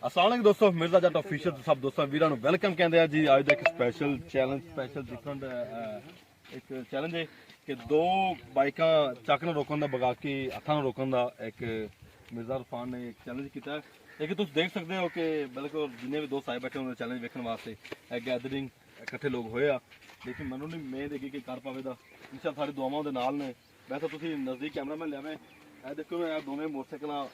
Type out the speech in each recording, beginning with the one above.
अस्सलाम वालेकुम दोस्तों, मिर्जा जट ऑफिशियल सब दोस्तों वीरां ਨੂੰ ਵੈਲਕਮ ਕਹਿੰਦੇ ਆ ਜੀ। ਅੱਜ ਦਾ ਇੱਕ ਸਪੈਸ਼ਲ ਡਿਫਰੈਂਟ ਇੱਕ ਚੈਲੰਜ ਹੈ ਕਿ ਦੋ ਬਾਈਕਾਂ ਚੱਕ ਨੂੰ ਰੋਕਣ ਦਾ ਬਗਾਕੀ ਹੱਥਾਂ ਨੂੰ ਰੋਕਣ ਦਾ ਇੱਕ ਮਿਰਜ਼ਾ ਇਰਫਾਨ ਨੇ ਇੱਕ ਚੈਲੰਜ ਕੀਤਾ ਹੈ। ਇਹ ਕਿ ਤੁਸੀਂ ਦੇਖ ਸਕਦੇ ਹੋ ਕਿ ਬਿਲਕੁਲ ਜਿੰਨੇ ਵੀ ਦੋਸਤ ਆਏ ਬੈਠੇ ਉਹਨਾਂ ਚੈਲੰਜ ਵੇਖਣ ਵਾਸਤੇ ਇਹ ਗੈਦਰਿੰਗ ਇਕੱਠੇ ਲੋਕ ਹੋਏ ਆ, ਲੇਕਿਨ ਮੈਨੂੰ ਨਹੀਂ ਉਮੀਦ ਹੈਗੀ ਕਿ ਕਰ ਪਾਵੇਗਾ। ਇਨਸ਼ਾ ਸਾਡੀ ਦੁਆਵਾਂ ਦੇ ਨਾਲ ਨੇ। ਵੈਸੇ ਤੁਸੀਂ ਨਜ਼ਦੀਕ ਕੈਮਰਾਮੈਨ ਲਿਆਵੇਂ, ਇਹ ਦੇਖੋ ਇਹ ਦੋਵੇਂ ਮੋਟਰਸਾਈਕਲਾਂ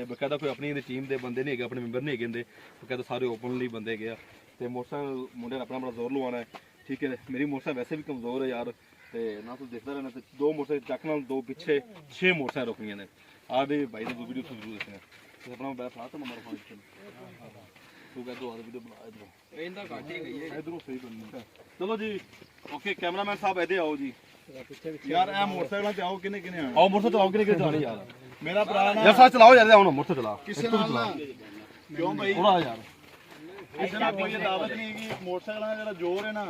ਬਕਾਇਦਾ ਕੋਈ ਆਪਣੀ ਟੀਮ ਦੇ ਬੰਦੇ ਨਹੀਂ ਹੈਗੇ, ਆਪਣੇ ਮੈਂਬਰ ਨਹੀਂ ਹੈਗੇ, ਬਕਾਇਦਾ ਸਾਰੇ ਓਪਨਲੀ ਬੰਦੇ ਹੈਗੇ ਆ। ਤੇ ਮੋਟਰਸਾਈਕਲ ਮੁੰਡੇ ਨੇ ਆਪਣਾ ਬੜਾ ਜ਼ੋਰ ਲਵਾਉਣਾ ਹੈ, ਠੀਕ ਹੈ। ਮੇਰੀ ਮੋਟਰਸਾਈਕਲ ਵੈਸੇ ਵੀ ਕਮਜ਼ੋਰ ਹੈ ਯਾਰ, ਤੇ ਨਾ ਤੁਸੀਂ ਦੇਖਦੇ ਰਹਿਣਾ। ਤੇ ਦੋ ਮੋਟਰਸਾਈਕਲ ਚੱਕ ਨਾਲ ਦੋ ਪਿੱਛੇ 6 ਮੋਟਰਸਾਈਕਲ ਰੁਕਣੀਆਂ ਨੇ। ਆਹ ਦੇ ਭਾਈ ਦੀ ਵੀਡੀਓ ਤੁਸੀਂ ਜ਼ਰੂਰ ਦੇਖਣਾ। ਤੇ ਆਪਣਾ ਬੈਠ ਫੜਾ ਤਾਂ ਨੰਬਰ ਫੋਨ ਤੂੰ ਕਹਿ ਦੋ ਆਹ ਵੀਡੀਓ ਬਣਾ ਇਧਰੋਂ, ਇਹਦਾ ਘੱਟ ਹੀ ਗਈ ਹੈ ਇਧਰੋਂ ਸਹੀ ਕਰਨੀ। ਚਲੋ ਜੀ ਓਕੇ, ਕੈਮਰਾਮੈਨ ਸਾਹਿਬ ਇਹਦੇ ਆਓ ਜੀ। ਯਾਰ ਇਹ ਮੋਟਰਸਾਈਕਲਾਂ ਤੇ ਆਓ, ਕਿਨੇ ਕਿਨੇ ਆਓ ਮੋਟਰਸਾਈਕਲ ਆਓ, ਕਿਨੇ ਕਿਨੇ ਚਲਾਣੇ ਯਾਰ। ਮੇਰਾ ਭਰਾ ਨਾ ਯਾਰ ਚਲਾਓ ਯਾਰ, ਆਉਣਾ ਮੋਟਰਸਾਈਕਲ ਚਲਾ ਕਿਸੇ ਨਾਲ ਕਿਉਂ ਭਾਈ ਥੋੜਾ ਯਾਰ ਕਿਸੇ ਨਾਲ ਕੋਈ ਦਾਵਤ ਨਹੀਂ ਹੈਗੀ। ਮੋਟਰਸਾਈਕਲਾਂ ਦਾ ਜਿਹੜਾ ਜ਼ੋਰ ਹੈ ਨਾ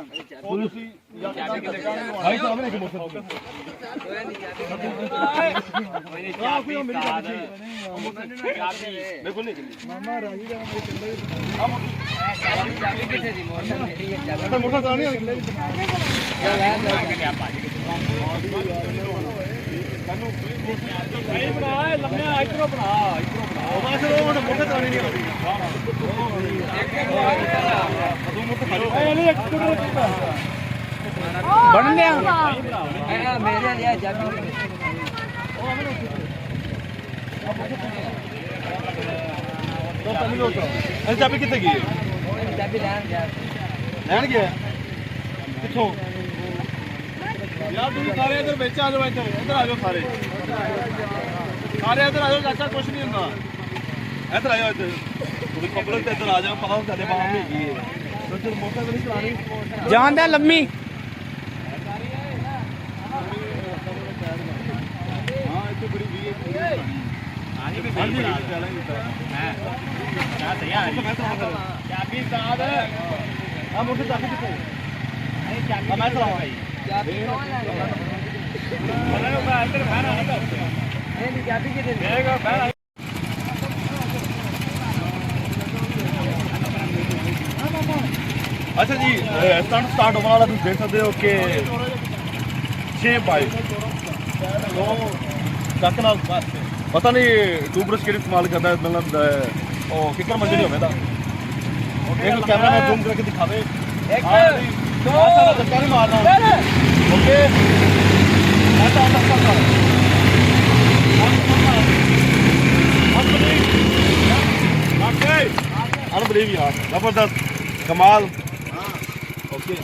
ਉਹ ਤੁਸੀਂ ਜਾਂ ਕਿਤੇ ਭਾਈ ਸਾਹਿਬ ਨੇ ਕਿ ਮੋਟਰਸਾਈਕਲ ਕੋਈ ਨਹੀਂ ਚਾਬੀ ਦੇਖੋ ਨਹੀਂ ਮਾਮਾ ਰਾਜੀ ਦਾ ਮੇਰੇ ਚੱਲੇ ਚਾਬੀ ਕਿੱਥੇ ਦੀ ਮੋਟਰਸਾਈਕਲ ਚਲਾਣੀ ਯਾਰ ਲੈ ਭਾਜੀ ਮੈਨੂੰ ਨਹੀਂ ਬਣਾ ਲੰਮਿਆ ਇਧਰੋਂ ਬਣਾ ਬਸ ਉਹ ਮੋਟਰ ਚਲਾਣੀ ਨਹੀਂ ਆਉਂਦੀ। ਬਣ ਲਿਆ ਮੇਰੇ ਲਿਆ ਚਾਬੀ ਚਾਬੀ ਕਿੱਥੇ ਗਈ? ਚਾਬੀ ਲੈਣ ਗਿਆ ਕਿੱਥੋਂ ਯਾਰ? ਤੁਸੀਂ ਸਾਰੇ ਇਧਰ ਵਿੱਚ ਆ ਜਾਓ, ਇੱਧਰ ਆ ਜਾਓ, ਸਾਰੇ ਇੱਧਰ ਆ ਜਾਓ ਚਾਚਾ, ਕੁਛ ਨਹੀਂ ਹੁੰਦਾ। ਇੱਧਰ ਆ ਜਾਓ, ਇੱਧਰ ਤੁਸੀਂ ਪਬਲਿਕ ਤੇ ਇੱਧਰ ਆ ਜਾਓ। ਪਤਾ ਸਾਡੇ ਬਾਹਰ ਨਹੀਂ ਹੈਗੀ ਹੈ ਮੋਟਰਸਾਈਕਲ ਨਹੀਂ ਚਲਾਣੀ ਜਾਣਦਾ ਲੰਮੀ। ਹਾਂ ਇੱਥੇ ਬੜੀ ਵੀ ਚਾਬੀ ਸਾਧ ਆ ਮੋਟਰ ਚਾਬੀ ਕਿੱਥੇ? ਮੈਂ ਚਲਾਵਾਂ ਚਾਬੀ ਕੌਣ ਲੈਣਾ? ਮੈਂ ਇੱਧਰ ਬਹਿਣਾ ਨਹੀਂ ਚਾਬੀ ਕਿੱਥੇ ਦੇਗਾ ਬਹਿਣਾ। अच्छा जी स्टार्ट होने वाला, तुम देख सकते हो कि 6 बाइक तो चक नाल पता नहीं ट्यूबरस कि इस्तेमाल करता है, मतलब किकर मंजिल होवे दा एक कैमरा में जूम करके दिखावे। एक दो धक्का नहीं मारना ओके। ऐसा अनबिलीव यार, जबरदस्त कमाल ओके।